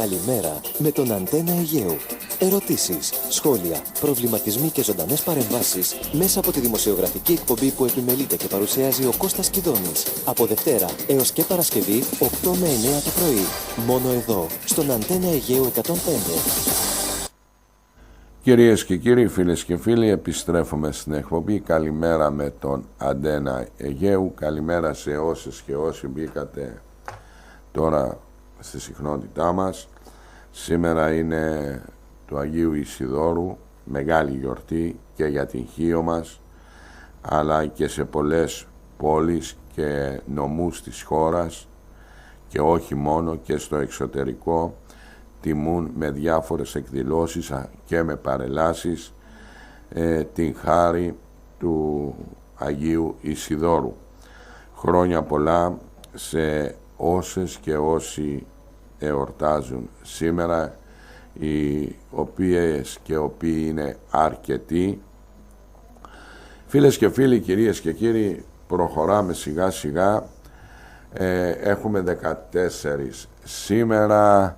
Καλημέρα με τον Αντένα Αιγαίου. Ερωτήσεις, σχόλια, προβληματισμοί και ζωντανές παρεμβάσεις μέσα από τη δημοσιογραφική εκπομπή που επιμελείται και παρουσιάζει ο Κώστας Κιδώνης. Από Δευτέρα έως και Παρασκευή 8 με 9 το πρωί. Μόνο εδώ, στον Αντένα Αιγαίου 105. Κυρίες και κύριοι, φίλες και φίλοι, επιστρέφουμε στην εκπομπή. Καλημέρα με τον Αντένα Αιγαίου. Καλημέρα σε όσες και όσοι μπήκατε τώρα στη συχνότητά μας. Σήμερα είναι του Αγίου Ισιδώρου, μεγάλη γιορτή και για την Χίο μας, αλλά και σε πολλές πόλεις και νομούς της χώρας και όχι μόνο, και στο εξωτερικό τιμούν με διάφορες εκδηλώσεις και με παρελάσεις την χάρη του Αγίου Ισιδώρου. Χρόνια πολλά σε όσες και όσοι εορτάζουν σήμερα, οι οποίες και οποίοι είναι αρκετοί. Φίλες και φίλοι, κυρίες και κύριοι, προχωράμε σιγά σιγά. Έχουμε 14 σήμερα,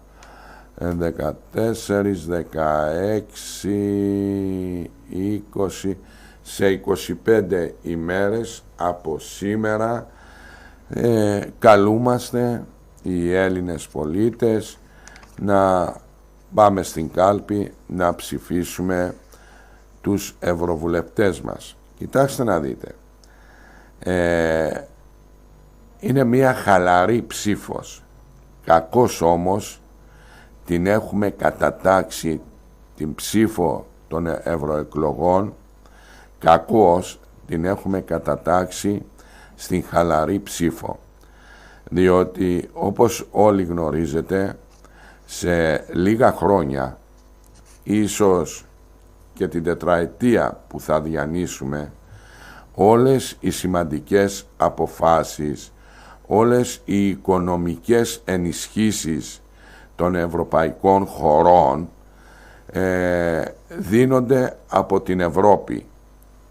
14, 16, 20, σε 25 ημέρες από σήμερα καλούμαστε οι Έλληνες πολίτες να πάμε στην κάλπη να ψηφίσουμε τους ευρωβουλευτές μας. Κοιτάξτε να δείτε, είναι μια χαλαρή ψήφος, κακώς όμως την έχουμε κατατάξει την ψήφο των ευρωεκλογών, κακώς την έχουμε κατατάξει στην χαλαρή ψήφο, διότι όπως όλοι γνωρίζετε, σε λίγα χρόνια, ίσως και την τετραετία που θα διανύσουμε, όλες οι σημαντικές αποφάσεις, όλες οι οικονομικές ενισχύσεις των ευρωπαϊκών χωρών δίνονται από την Ευρώπη.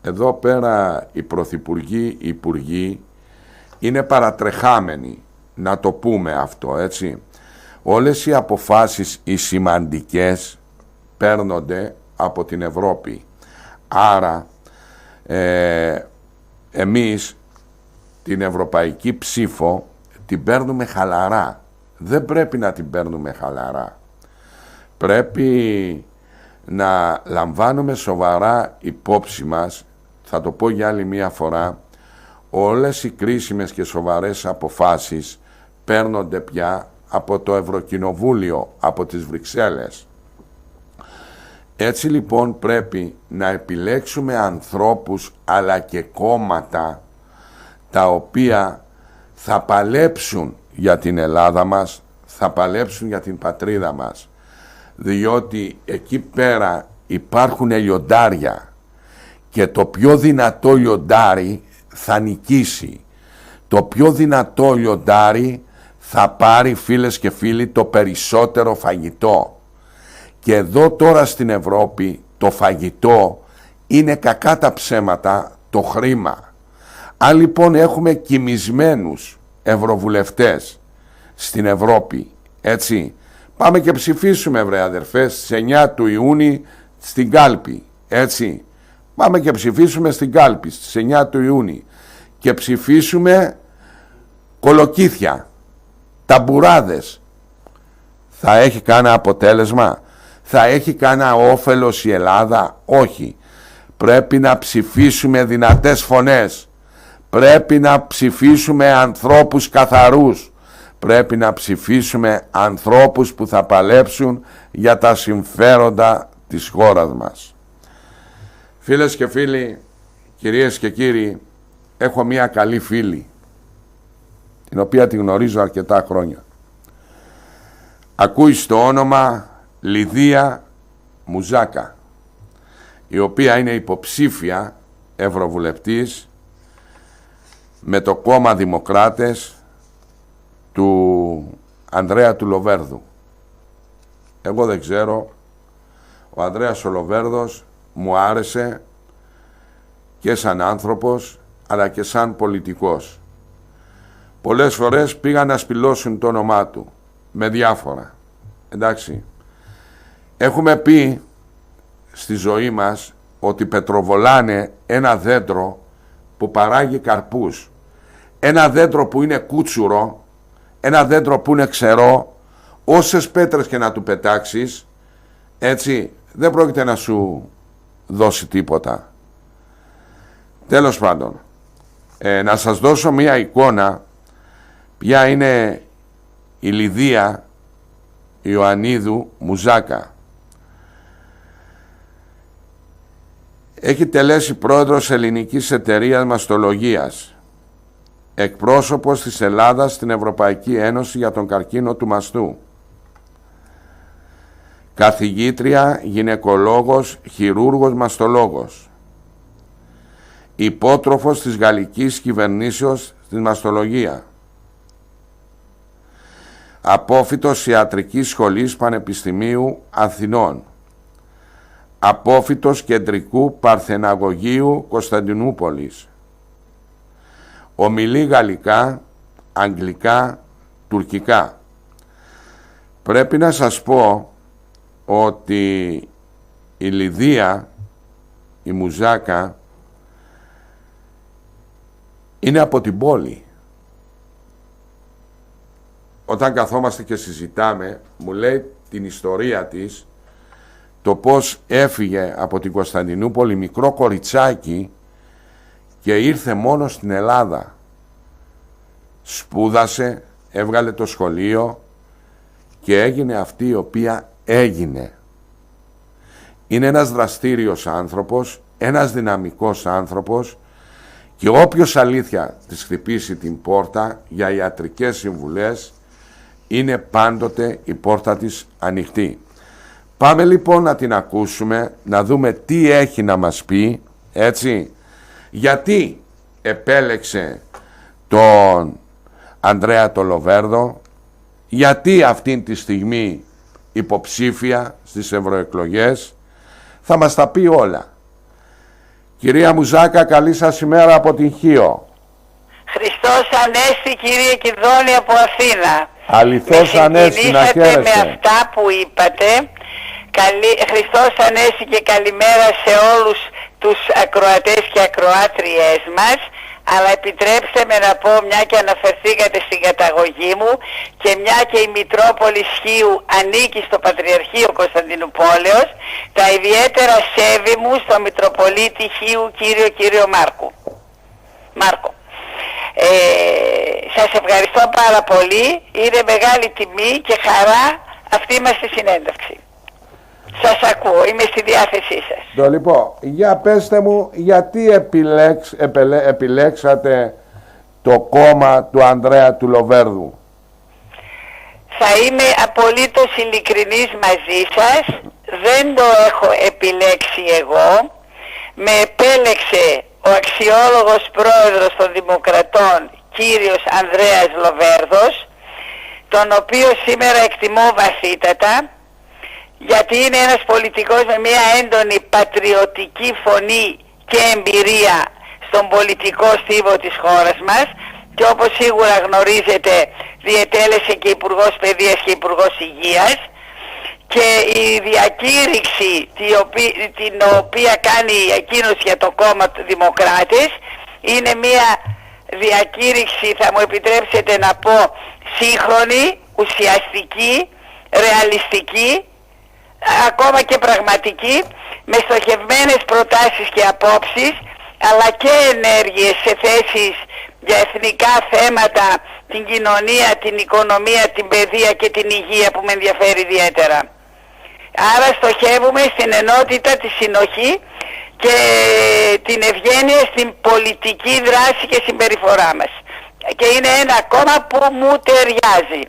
Εδώ πέρα οι πρωθυπουργοί, οι υπουργοί είναι παρατρεχάμενοι, να το πούμε αυτό, έτσι. Όλες οι αποφάσεις οι σημαντικές παίρνονται από την Ευρώπη. Άρα εμείς την ευρωπαϊκή ψήφο την παίρνουμε χαλαρά. Δεν πρέπει να την παίρνουμε χαλαρά. Πρέπει να λαμβάνουμε σοβαρά υπόψη μας, θα το πω για άλλη μία φορά, όλες οι κρίσιμες και σοβαρές αποφάσεις παίρνονται πια από το Ευρωκοινοβούλιο, από τις Βρυξέλλες. Έτσι λοιπόν πρέπει να επιλέξουμε ανθρώπους αλλά και κόμματα τα οποία θα παλέψουν για την Ελλάδα μας, θα παλέψουν για την πατρίδα μας, διότι εκεί πέρα υπάρχουν λιοντάρια και το πιο δυνατό λιοντάρι θα νικήσει. Το πιο δυνατό λιοντάρι θα πάρει, φίλες και φίλοι, το περισσότερο φαγητό. Και εδώ τώρα στην Ευρώπη το φαγητό είναι, κακά τα ψέματα, το χρήμα. Αν λοιπόν έχουμε κοιμισμένους ευρωβουλευτές στην Ευρώπη, έτσι, πάμε και ψηφίσουμε, βρε αδερφές, στις 9 του Ιούνιου στην κάλπη, έτσι. Πάμε και ψηφίσουμε στην κάλπη στις 9 του Ιούνιου και ψηφίσουμε κολοκύθια, ταμπουράδες. Θα έχει κανένα αποτέλεσμα? Θα έχει κανένα όφελος η Ελλάδα? Όχι. Πρέπει να ψηφίσουμε δυνατές φωνές. Πρέπει να ψηφίσουμε ανθρώπους καθαρούς. Πρέπει να ψηφίσουμε ανθρώπους που θα παλέψουν για τα συμφέροντα της χώρας μας. Φίλες και φίλοι, κυρίες και κύριοι, έχω μία καλή φίλη, την οποία τη γνωρίζω αρκετά χρόνια. Ακούει στο όνομα Λιδία Μουζάκα, η οποία είναι υποψήφια ευρωβουλευτής με το κόμμα Δημοκράτες του Ανδρέα του Λοβέρδου. Εγώ δεν ξέρω, ο Ανδρέας ο Λοβέρδος μου άρεσε και σαν άνθρωπος αλλά και σαν πολιτικός. Πολλές φορές πήγαν να σπηλώσουν το όνομά του με διάφορα. Εντάξει. Έχουμε πει στη ζωή μας ότι πετροβολάνε ένα δέντρο που παράγει καρπούς. Ένα δέντρο που είναι κούτσουρο, ένα δέντρο που είναι ξερό, όσες πέτρες και να του πετάξεις, έτσι, δεν πρόκειται να σου δώσει τίποτα. Τέλος πάντων, να σας δώσω μία εικόνα ποια είναι η Λιδία Ιωαννίδου Μουζάκα. Έχει τελέσει πρόεδρος ελληνικής εταιρείας μαστολογίας, εκπρόσωπος της Ελλάδας στην Ευρωπαϊκή Ένωση για τον καρκίνο του μαστού, καθηγήτρια, γυναικολόγος, χειρούργος, μαστολόγος, υπότροφος της γαλλικής κυβερνήσεως στην μαστολογία, απόφοιτος ιατρικής σχολής Πανεπιστημίου Αθηνών, απόφοιτος κεντρικού Παρθεναγωγείου Κωνσταντινούπολης, ομιλεί γαλλικά, αγγλικά, τουρκικά. Πρέπει να σας πω ότι η Λιδία, η Μουζάκα, είναι από την πόλη. Όταν καθόμαστε και συζητάμε, μου λέει την ιστορία της, το πώς έφυγε από την Κωνσταντινούπολη μικρό κοριτσάκι και ήρθε μόνο στην Ελλάδα. Σπούδασε, έβγαλε το σχολείο και έγινε αυτή η οποία έγινε. Είναι ένας δραστήριος άνθρωπος, ένας δυναμικός άνθρωπος, και όποιος αλήθεια της χτυπήσει την πόρτα για ιατρικές συμβουλές, είναι πάντοτε η πόρτα της ανοιχτή. Πάμε λοιπόν να την ακούσουμε, να δούμε τι έχει να μας πει, έτσι, γιατί επέλεξε τον Ανδρέα τον Λοβέρδο, γιατί αυτήν τη στιγμή υποψήφια στις ευρωεκλογές, θα μας τα πει όλα. Κυρία Μουζάκα, καλή σας ημέρα από την Χίο. Χριστός Ανέστη, κύριε Κιδώνη από Αθήνα. Αληθώς Ανέστη, να χαίρεστε. Με αυτά που είπατε. Χριστός Ανέστη και καλημέρα σε όλους τους ακροατές και ακροάτριές μας. Αλλά επιτρέψτε με να πω, μια και αναφερθήκατε στην καταγωγή μου και μια και η Μητρόπολη Χίου ανήκει στο Πατριαρχείο Κωνσταντινουπόλεως, τα ιδιαίτερα σέβη μου στο Μητροπολίτη Χίου κύριο Μάρκο. Σας ευχαριστώ πάρα πολύ. Είναι μεγάλη τιμή και χαρά αυτή μας τη συνέντευξη. Σας ακούω, είμαι στη διάθεσή σας. Το λοιπόν, για πέστε μου, γιατί επιλέξατε το κόμμα του Ανδρέα του Λοβέρδου? Θα είμαι απολύτως ειλικρινής μαζί σας. Δεν το έχω επιλέξει εγώ. Με επέλεξε ο αξιόλογος πρόεδρος των Δημοκρατών, κύριος Ανδρέας Λοβέρδος, τον οποίο σήμερα εκτιμώ βαθύτατα, γιατί είναι ένας πολιτικός με μια έντονη πατριωτική φωνή και εμπειρία στον πολιτικό στίβο της χώρας μας, και όπως σίγουρα γνωρίζετε διετέλεσε και Υπουργός Παιδείας και Υπουργός Υγείας, και η διακήρυξη την οποία κάνει εκείνος για το κόμμα του Δημοκράτες είναι μια διακήρυξη, θα μου επιτρέψετε να πω, σύγχρονη, ουσιαστική, ρεαλιστική, ακόμα και πραγματική, με στοχευμένες προτάσεις και απόψεις, αλλά και ενέργειες σε θέσεις για εθνικά θέματα, την κοινωνία, την οικονομία, την παιδεία και την υγεία, που με ενδιαφέρει ιδιαίτερα. Άρα στοχεύουμε στην ενότητα, τη συνοχή και την ευγένεια στην πολιτική δράση και συμπεριφορά μας. Και είναι ένα κόμμα που μου ταιριάζει.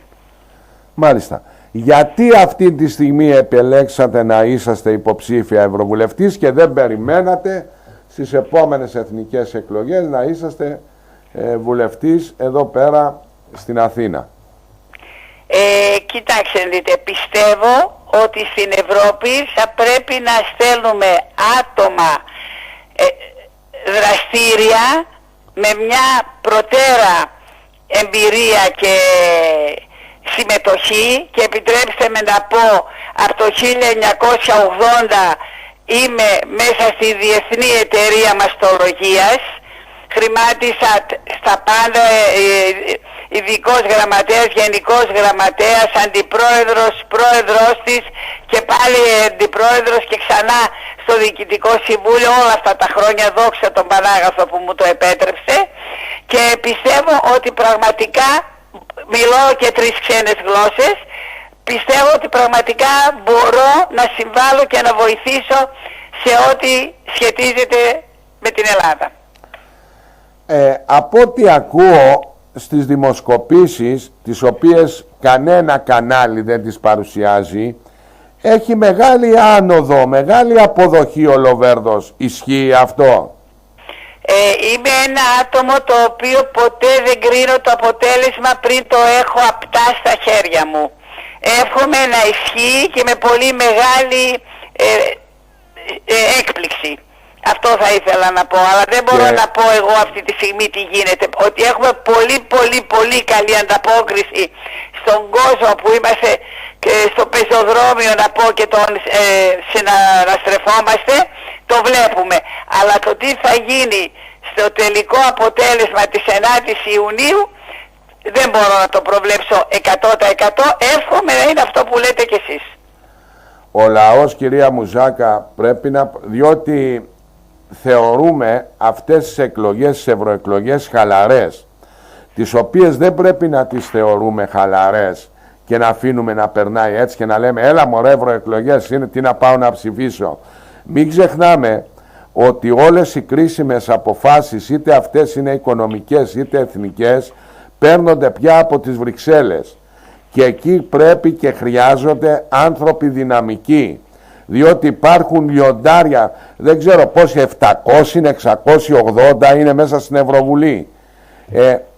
Μάλιστα. Γιατί αυτή τη στιγμή επιλέξατε να είσαστε υποψήφια ευρωβουλευτής και δεν περιμένατε στις επόμενες εθνικές εκλογές να είσαστε βουλευτής εδώ πέρα στην Αθήνα? Κοιτάξτε, δείτε, πιστεύω ότι στην Ευρώπη θα πρέπει να στέλνουμε άτομα δραστήρια με μια προτέρα εμπειρία και συμμετοχή και επιτρέψτε με να πω από το 1980 είμαι μέσα στη Διεθνή Εταιρεία Μαστολογίας. Χρημάτισα στα πάντα, ειδικός γραμματέας, γενικός γραμματέας, αντιπρόεδρος, πρόεδρος της και πάλι αντιπρόεδρος και ξανά στο Διοικητικό Συμβούλιο όλα αυτά τα χρόνια, δόξα τον Πανάγαθο που μου το επέτρεψε, και πιστεύω ότι πραγματικά μιλώ και 3 ξένες γλώσσες. Πιστεύω ότι πραγματικά μπορώ να συμβάλλω και να βοηθήσω σε ό,τι σχετίζεται με την Ελλάδα. Από ό,τι ακούω στις δημοσκοπήσεις, τις οποίες κανένα κανάλι δεν τις παρουσιάζει, έχει μεγάλη άνοδο, μεγάλη αποδοχή ο Λοβέρδος. Ισχύει αυτό? Είμαι ένα άτομο το οποίο ποτέ δεν κρίνω το αποτέλεσμα πριν το έχω απτά στα χέρια μου. Εύχομαι να ισχύει και με πολύ μεγάλη έκπληξη. Αυτό θα ήθελα να πω, αλλά δεν μπορώ να πω εγώ αυτή τη στιγμή τι γίνεται. Ότι έχουμε πολύ καλή ανταπόκριση στον κόσμο που είμαστε και στο πεζοδρόμιο, να πω, και τον συναναστρεφόμαστε, το βλέπουμε. Αλλά το τι θα γίνει στο τελικό αποτέλεσμα της 9ης Ιουνίου δεν μπορώ να το προβλέψω 100%. Εύχομαι να είναι αυτό που λέτε κι εσείς. Ο λαός, κυρία Μουζάκα, πρέπει να... διότι θεωρούμε αυτές τις εκλογές, τις ευρωεκλογές, χαλαρές, τις οποίες δεν πρέπει να τις θεωρούμε χαλαρές και να αφήνουμε να περνάει έτσι και να λέμε έλα μωρέ, ευρωεκλογές είναι, τι να πάω να ψηφίσω. Μην ξεχνάμε ότι όλες οι κρίσιμες αποφάσεις, είτε αυτές είναι οικονομικές είτε εθνικές, παίρνονται πια από τις Βρυξέλλες και εκεί πρέπει και χρειάζονται άνθρωποι δυναμικοί, διότι υπάρχουν λιοντάρια, δεν ξέρω πόσοι, 700-680 είναι μέσα στην Ευρωβουλή.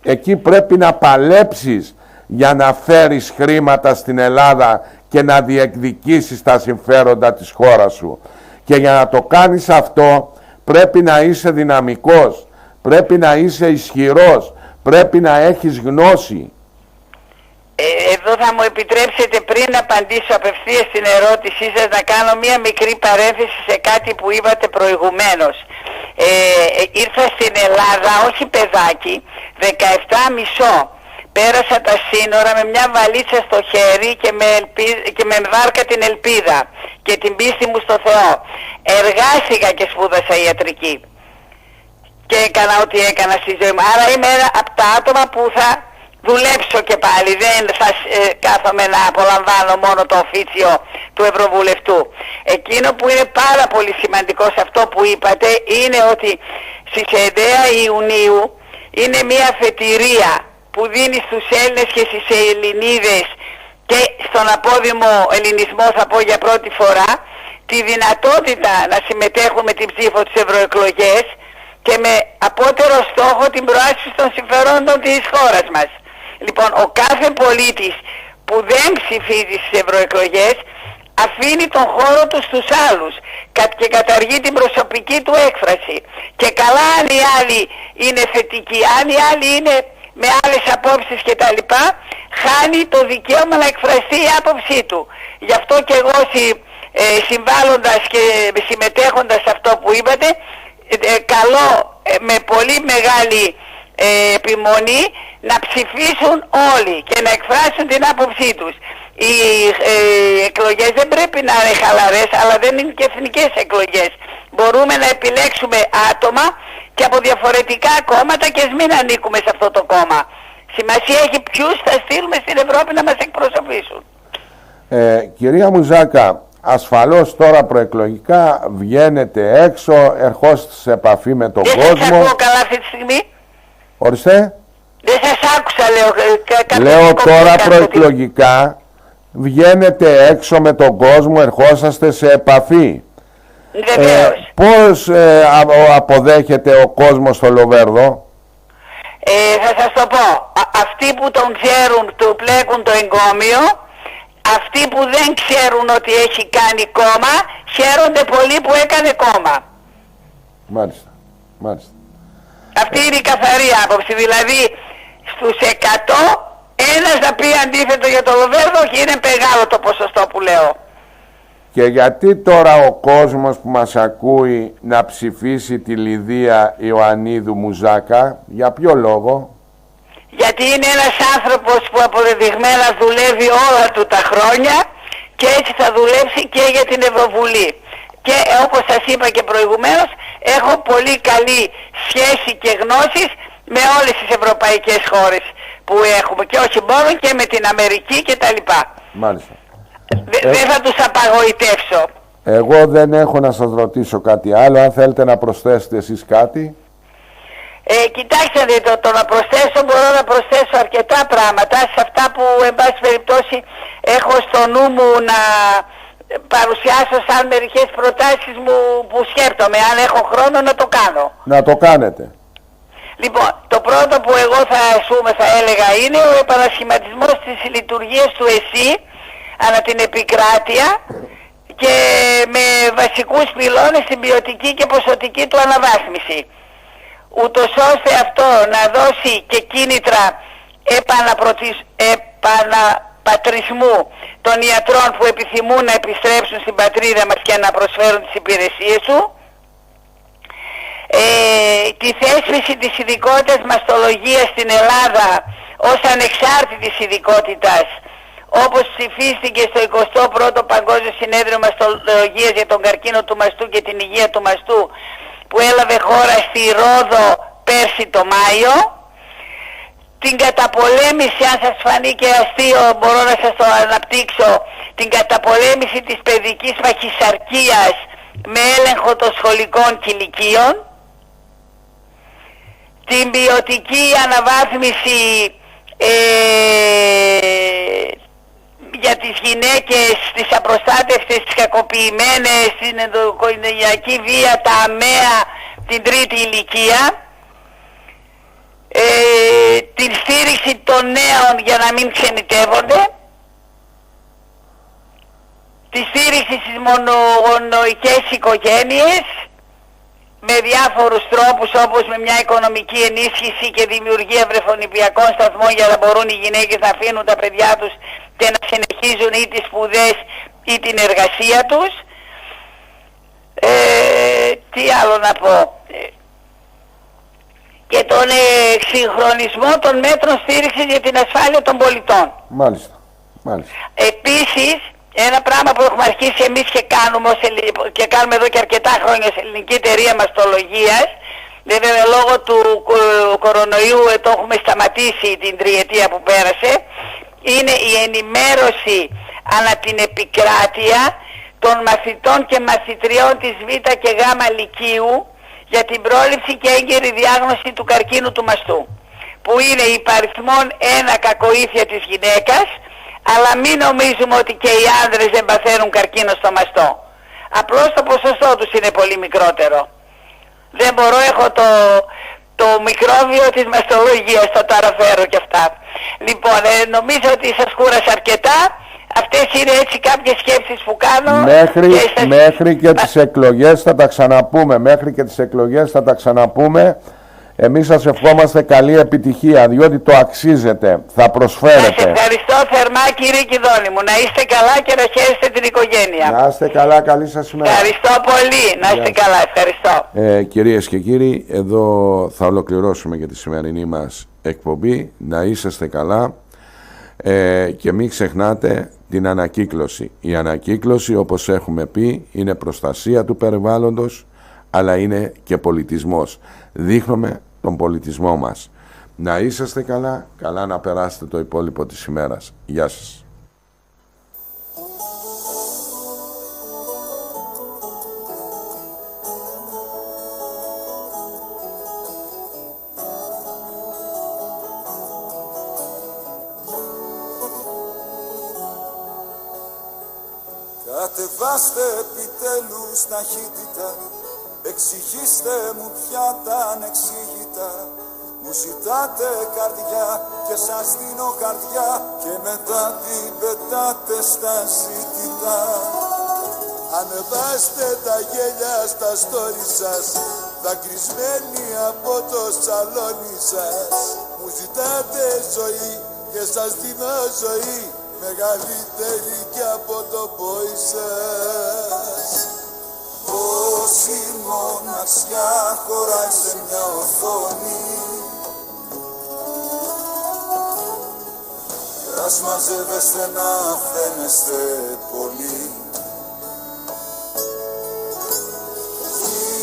Εκεί πρέπει να παλέψεις για να φέρεις χρήματα στην Ελλάδα και να διεκδικήσεις τα συμφέροντα της χώρας σου. Και για να το κάνεις αυτό πρέπει να είσαι δυναμικός, πρέπει να είσαι ισχυρός, πρέπει να έχεις γνώση. Εδώ θα μου επιτρέψετε, πριν απαντήσω απευθείας στην ερώτησή σας, να κάνω μία μικρή παρένθεση σε κάτι που είπατε προηγουμένως. Ήρθα στην Ελλάδα, όχι παιδάκι, 17,5. Πέρασα τα σύνορα με μια βαλίτσα στο χέρι και με βάρκα την ελπίδα και την πίστη μου στο Θεό. Εργάστηκα και σπούδασα ιατρική και έκανα ό,τι έκανα στη ζωή μου. Άρα είμαι ένα από τα άτομα που θα δουλέψω και πάλι, δεν θα κάθομαι να απολαμβάνω μόνο το οφίτσιο του Ευρωβουλευτού. Εκείνο που είναι πάρα πολύ σημαντικό σε αυτό που είπατε είναι ότι στις 9 Ιουνίου είναι μια αφετηρία που δίνει στους Έλληνες και στις Ελληνίδες και στον απόδημο ελληνισμό, θα πω για πρώτη φορά, τη δυνατότητα να συμμετέχουν με την ψήφο στις ευρωεκλογές και με απότερο στόχο την προάσπιση των συμφερόντων της χώρας μας. Λοιπόν, ο κάθε πολίτης που δεν ψηφίζει στις ευρωεκλογές αφήνει τον χώρο του στους άλλους και καταργεί την προσωπική του έκφραση. Και καλά αν οι άλλοι είναι θετικοί, αν οι άλλοι είναι με άλλες απόψεις και τα λοιπά, χάνει το δικαίωμα να εκφραστεί η άποψή του. Γι' αυτό και εγώ συμβάλλοντας και συμμετέχοντας σε αυτό που είπατε, καλώ με πολύ μεγάλη επιμονή να ψηφίσουν όλοι και να εκφράσουν την άποψή τους. Οι εκλογές δεν πρέπει να είναι χαλαρές, αλλά δεν είναι και εθνικές εκλογές. Μπορούμε να επιλέξουμε άτομα και από διαφορετικά κόμματα και ας μην ανήκουμε σε αυτό το κόμμα. Σημασία έχει ποιους θα στείλουμε στην Ευρώπη να μας εκπροσωπήσουν. Κυρία Μουζάκα, ασφαλώς τώρα προεκλογικά βγαίνετε έξω, ερχόστε σε επαφή με τον κόσμο. Δεν σας ακούω καλά αυτή τη στιγμή. Ορίστε. Δεν σας άκουσα, λέω. Λέω τώρα προεκλογικά βγαίνετε έξω με τον κόσμο, ερχόσαστε σε επαφή. Πώς αποδέχεται ο κόσμος στο Λοβέρδο? Θα σας το πω. Αυτοί που τον ξέρουν του πλέκουν το εγκόμιο. Αυτοί που δεν ξέρουν ότι έχει κάνει κόμμα χαίρονται πολύ που έκανε κόμμα. Μάλιστα, μάλιστα. Αυτή είναι η καθαρή άποψη. Δηλαδή στους 100 ένας να πει αντίθετο για το Λοβέρδο και είναι μεγάλο το ποσοστό που λέω. Και γιατί τώρα ο κόσμος που μας ακούει να ψηφίσει τη Λιδία Ιωαννίδου Μουζάκα, για ποιο λόγο? Γιατί είναι ένας άνθρωπος που αποδεδειγμένα δουλεύει όλα του τα χρόνια και έτσι θα δουλέψει και για την Ευρωβουλή. Και όπως σας είπα και προηγουμένως, έχω πολύ καλή σχέση και γνώσεις με όλες τις ευρωπαϊκές χώρες που έχουμε και όχι μόνο και με την Αμερική και τα λοιπά. Μάλιστα. Δεν θα τους απαγοητεύσω. Εγώ δεν έχω να σας ρωτήσω κάτι άλλο. Αν θέλετε να προσθέσετε εσείς κάτι. Κοιτάξτε, το να προσθέσω, μπορώ να προσθέσω αρκετά πράγματα σε αυτά που εν πάση περιπτώσει έχω στο νου μου να παρουσιάσω σαν μερικές προτάσεις μου που σκέπτομαι. Αν έχω χρόνο να το κάνω. Να το κάνετε. Λοιπόν, το πρώτο που εγώ θα έλεγα είναι ο επανασχηματισμός της λειτουργίας του ΕΣΥ ανά την επικράτεια και με βασικούς πυλώνες την ποιοτική και ποσοτική του αναβάθμιση, ούτως ώστε αυτό να δώσει και κίνητρα επαναπατρισμού των ιατρών που επιθυμούν να επιστρέψουν στην πατρίδα μας και να προσφέρουν τις υπηρεσίες του, τη θέσπιση της ειδικότητας μαστολογίας στην Ελλάδα ως ανεξάρτητης ειδικότητας, όπως ψηφίστηκε στο 21ο Παγκόσμιο Συνέδριο Μαστολογίας για τον καρκίνο του μαστού και την υγεία του μαστού, που έλαβε χώρα στη Ρόδο πέρσι το Μάιο. Την καταπολέμηση, αν σας φανεί και αστείο μπορώ να σας το αναπτύξω, την καταπολέμηση της παιδικής παχυσαρκίας με έλεγχο των σχολικών κηλικίων, την ποιοτική αναβάθμιση για τις γυναίκες, τις απροστάτευτες, τις κακοποιημένες, την ενδοοικογενειακή βία, τα αμαία, την τρίτη ηλικία, την στήριξη των νέων για να μην ξενιτεύονται, τη στήριξη στις μονογονοϊκές οικογένειες με διάφορους τρόπους, όπως με μια οικονομική ενίσχυση και δημιουργία βρεφονιπιακών σταθμών για να μπορούν οι γυναίκες να αφήνουν τα παιδιά τους και να συνεχίζουν ή τις σπουδές ή την εργασία τους. Τι άλλο να πω? Και τον εξυγχρονισμό των μέτρων στήριξης για την ασφάλεια των πολιτών. Μάλιστα. Επίσης, ένα πράγμα που έχουμε αρχίσει εμείς και κάνουμε εδώ και αρκετά χρόνια σε ελληνική εταιρεία μαστολογίας, βέβαια λόγω του κορονοϊού το έχουμε σταματήσει την τριετία που πέρασε, είναι η ενημέρωση ανά την επικράτεια των μαθητών και μαθητριών της Β και Γ Λυκείου για την πρόληψη και έγκαιρη διάγνωση του καρκίνου του μαστού, που είναι υπαριθμόν ένα κακοήθεια της γυναίκας, αλλά μην νομίζουμε ότι και οι άνδρες δεν παθαίνουν καρκίνο στο μαστό. Απλώς το ποσοστό τους είναι πολύ μικρότερο. Δεν μπορώ, έχω το μικρόβιο της μαστολογίας, το αναφέρω και αυτά. Λοιπόν, νομίζω ότι σας κούρασα αρκετά. Αυτές είναι έτσι κάποιες σκέψεις που κάνω. Μέχρι και τις εκλογές θα τα ξαναπούμε. Εμείς σας ευχόμαστε καλή επιτυχία, διότι το αξίζετε, θα προσφέρετε. Σας ευχαριστώ θερμά, κύριε Κιδώνη μου. Να είστε καλά και να χαίρεστε την οικογένεια. Να είστε καλά, καλή σας ημέρα. Ευχαριστώ πολύ, να είστε καλά, ευχαριστώ. Κυρίες και κύριοι, εδώ θα ολοκληρώσουμε και τη σημερινή μας εκπομπή. Να είσαστε καλά και μην ξεχνάτε την ανακύκλωση. Η ανακύκλωση, όπως έχουμε πει, είναι προστασία του περιβάλλοντος, αλλά είναι και πολιτισμός. Δείχνουμε τον πολιτισμό μας. Να είσαστε καλά, καλά να περάσετε το υπόλοιπο της ημέρας. Γεια σας. Κατεβάστε επιτέλους ταχύτητα, εξηγήστε μου πια τα ανεξήγητα. Μου ζητάτε καρδιά και σας δίνω καρδιά και μετά την πετάτε στα ζήτητα. Ανεβάστε τα γέλια στα story σας, δακρυσμένοι από το σαλόνι σας. Μου ζητάτε ζωή και σας δίνω ζωή μεγαλύτερη και από το πόη σας. Πόση μοναξιά χωράει σε μια οθόνη και ας μαζεύεστε να φαίνεστε πολύ.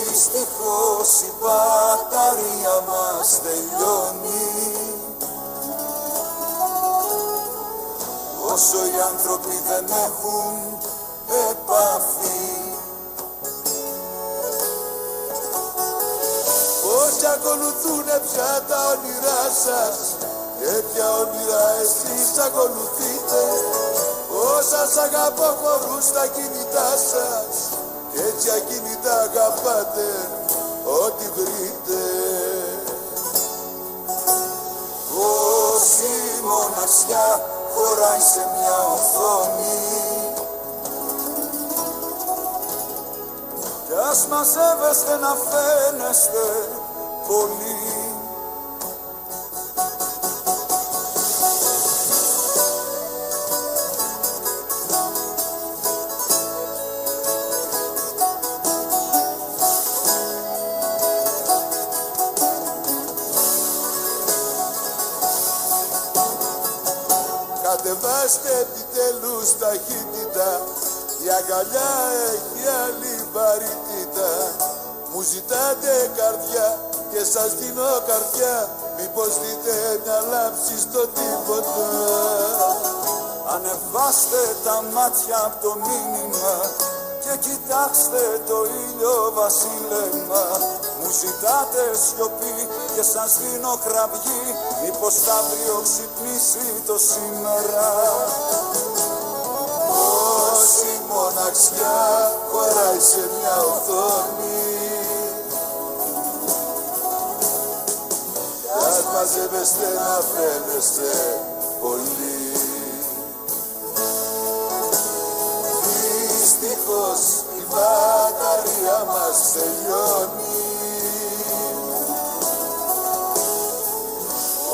Δυστυχώς η μπαταρία μας τελειώνει όσο οι άνθρωποι δεν έχουν επαφή. Πόσοι ακολουθούνε πια τα όνειρά σας και ποια όνειρα εσείς ακολουθείτε. Όσα σ' αγαπώ χωρούν στα κινητά σας και έτσι ακίνητα αγαπάτε ό,τι βρείτε. Πόση μοναξιά χωράει σε μια οθόνη κι ας μαζεύεστε να φαίνεστε πολύ. Κατεβάστε επιτέλους ταχύτητα, η αγκαλιά έχει άλλη βαρύτητα. Μου ζητάτε καρδιά και σας δίνω καρδιά, μήπως δείτε μια λάμψη στο τίποτα. Ανεβάστε τα μάτια από το μήνυμα και κοιτάξτε το ήλιο βασίλεμα. Μου ζητάτε σιωπή και σας δίνω κραυγή, μήπως αύριο ξυπνήσει το σήμερα. Πόση μοναξιά χωράει σε μια οθόνη κι ας μαζεύεστε να φαίνεστε πολύ. Δυστυχώς η μπαταρία μας τελειώνει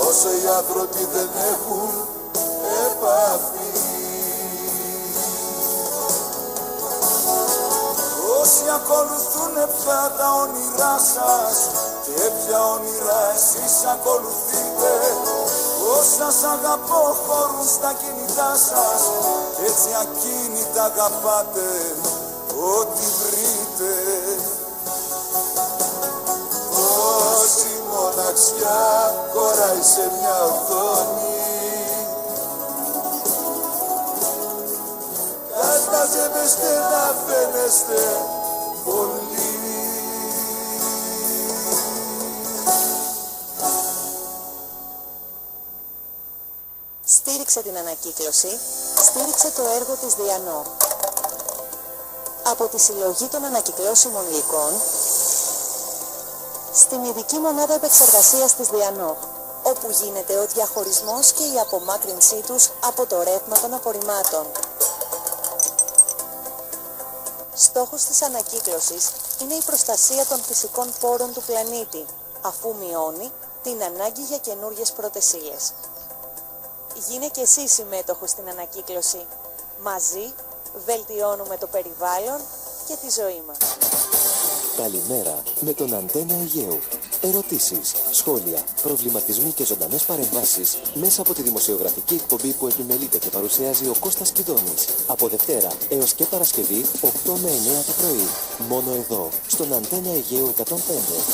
όσο οι άνθρωποι δεν έχουν επαφή. Όσοι ακολουθούνε πια τα όνειρά σας και ποια όνειρα εσείς ακολουθείτε. Όσα σ' αγαπώ χωρούν στα κινητά σας και έτσι ακίνητα αγαπάτε ό,τι βρείτε. Πόση μοναξιά χωράει σε μια οθόνη κι ας μαζεύεστε να φαίνεστε πολύ. Στήριξε την ανακύκλωση, στήριξε το έργο της Διανό. Από τη συλλογή των ανακυκλώσιμων υλικών στην ειδική μονάδα επεξεργασίας της Διανό, όπου γίνεται ο διαχωρισμός και η απομάκρυνσή τους από το ρεύμα των απορριμμάτων. Στόχος της ανακύκλωσης είναι η προστασία των φυσικών πόρων του πλανήτη, αφού μειώνει την ανάγκη για καινούργιες πρώτες ύλες. Γίνε και εσύ συμμέτοχος στην ανακύκλωση. Μαζί βελτιώνουμε το περιβάλλον και τη ζωή μας. Καλημέρα με τον Αντένα Αιγαίου. Ερωτήσεις, σχόλια, προβληματισμοί και ζωντανές παρεμβάσεις μέσα από τη δημοσιογραφική εκπομπή που επιμελείται και παρουσιάζει ο Κώστας Κιδώνης. Από Δευτέρα έως και Παρασκευή 8 με 9 το πρωί. Μόνο εδώ, στον Αντένα Αιγαίου 105.